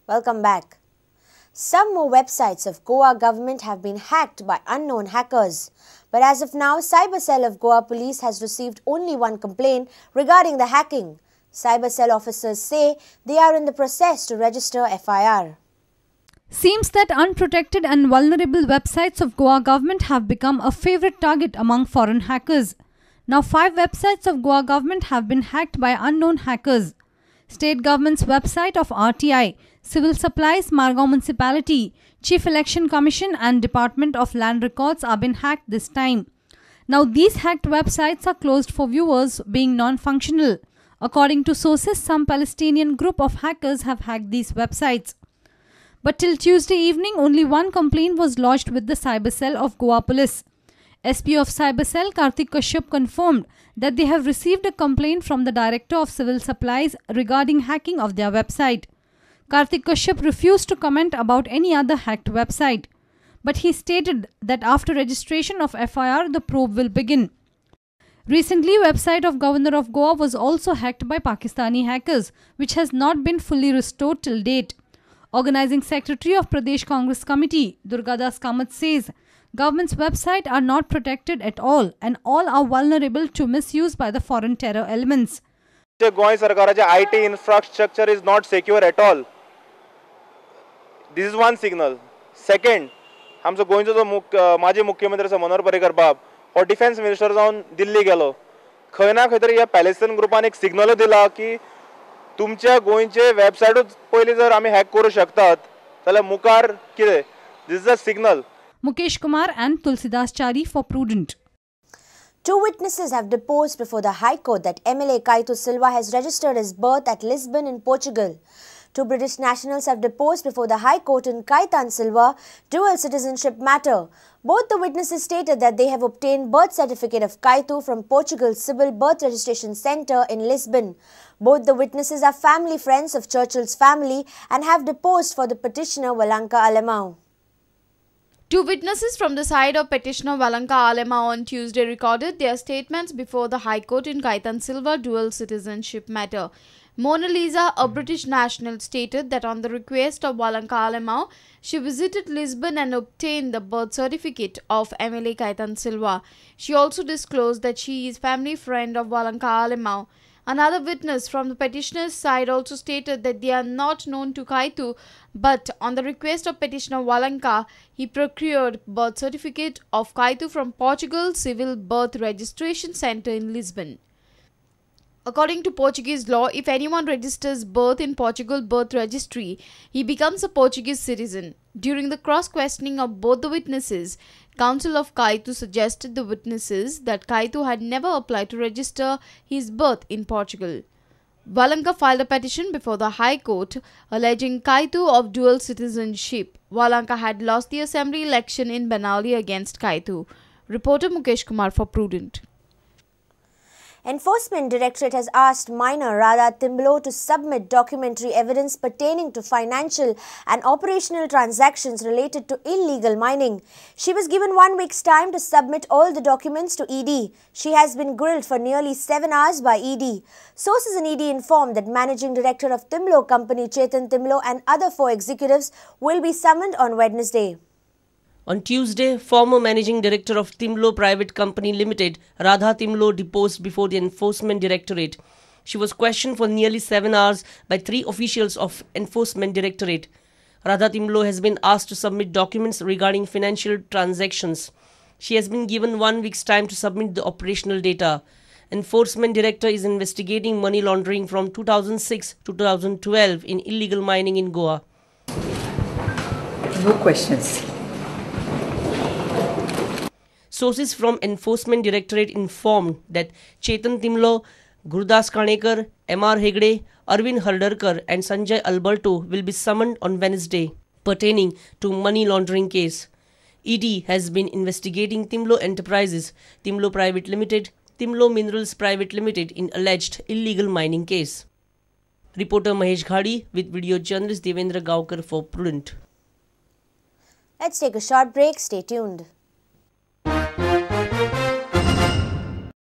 Welcome back. Some more websites of Goa government have been hacked by unknown hackers. But as of now, Cyber Cell of Goa Police has received only one complaint regarding the hacking. Cyber Cell officers say they are in the process to register FIR. Seems that unprotected and vulnerable websites of Goa government have become a favorite target among foreign hackers. Now 5 websites of Goa government have been hacked by unknown hackers. State government's website of RTI, Civil Supplies, Margao Municipality, Chief Election Commission and Department of Land Records are been hacked this time. Now these hacked websites are closed for viewers being non-functional. According to sources, some Palestinian group of hackers have hacked these websites. But till Tuesday evening, only one complaint was lodged with the Cyber Cell of Goa Police. SP of Cyber Cell, Karthik Kashyap, confirmed that they have received a complaint from the Director of Civil Supplies regarding hacking of their website. Karthik Kashyap refused to comment about any other hacked website, but he stated that after registration of FIR, the probe will begin. Recently, website of Governor of Goa was also hacked by Pakistani hackers, which has not been fully restored till date. Organizing Secretary of Pradesh Congress Committee, Durgadas Kamath, says government's websites are not protected at all and all are vulnerable to misuse by the foreign terror elements. Goa Sarkar's IT infrastructure is not secure at all. This is one signal. Second, आमचो गोंयचो जो माजी मुख्यमंत्री आसा मनोहर पर्रीकर बाब हो defence minister जावन दिल्ली गेलो. खंय ना खंय तरी ह्या पॅलेस्टायन ग्रुपान एक सिग्नल दिला की तुमच्या गोंयचे वेबसायटूच पयली जर आमी हॅक करू शकतात जाल्यार मुखार कितें. This is a signal. Mukesh Kumar and Tulsidas Chari for Prudent. 2 witnesses have deposed before the High Court that MLA Kaitu Silva has registered his birth at Lisbon in Portugal. 2 British nationals have deposed before the High Court in Kaitan Silva dual citizenship matter. Both the witnesses stated that they have obtained birth certificate of Kaitu from Portugal's Civil Birth Registration Centre in Lisbon. Both the witnesses are family friends of Churchill's family and have deposed for the petitioner Valanka Alemão. 2 witnesses from the side of petitioner Valanka Alemão on Tuesday recorded their statements before the High Court in Kaitan Silva dual citizenship matter. Mona Lisa, a British national, stated that on the request of Valanka Alemão, she visited Lisbon and obtained the birth certificate of MLA Kaitan Silva. She also disclosed that she is family friend of Valanka Alemão. Another witness from the petitioner's side also stated that they are not known to Kaitu, but on the request of petitioner Valanka, he procured birth certificate of Kaitu from Portugal's Civil Birth Registration Centre in Lisbon. According to Portuguese law, if anyone registers birth in Portugal birth registry, he becomes a Portuguese citizen. During the cross-questioning of both the witnesses, Counsel of Kaitu suggested the witnesses that Kaitu had never applied to register his birth in Portugal. Valanka filed a petition before the High Court alleging Kaitu of dual citizenship. Valanka had lost the assembly election in Banauli against Kaitu. Reporter Mukesh Kumar for Prudent. Enforcement Directorate has asked minor Radha Timblo to submit documentary evidence pertaining to financial and operational transactions related to illegal mining. She was given 1 week's time to submit all the documents to ED. She has been grilled for nearly 7 hours by ED. Sources in ED informed that Managing Director of Timblo Company Chetan Timblo and other 4 executives will be summoned on Wednesday. On Tuesday, former Managing Director of Timblo Private Company Limited, Radha Timblo, deposed before the Enforcement Directorate. She was questioned for nearly 7 hours by 3 officials of Enforcement Directorate. Radha Timblo has been asked to submit documents regarding financial transactions. She has been given 1 week's time to submit the operational data. Enforcement Director is investigating money laundering from 2006 to 2012 in illegal mining in Goa. No questions. Sources from Enforcement Directorate informed that Chetan Timblo, Gurdas Kanekar, M.R. Hegde, Arvind Hardarkar and Sanjay Alberto will be summoned on Wednesday pertaining to money laundering case. ED has been investigating Timblo Enterprises, Timblo Private Limited, Timblo Minerals Private Limited in alleged illegal mining case. Reporter Mahesh Ghadi with video journalist Devendra Gaukar for Prudent. Let's take a short break. Stay tuned.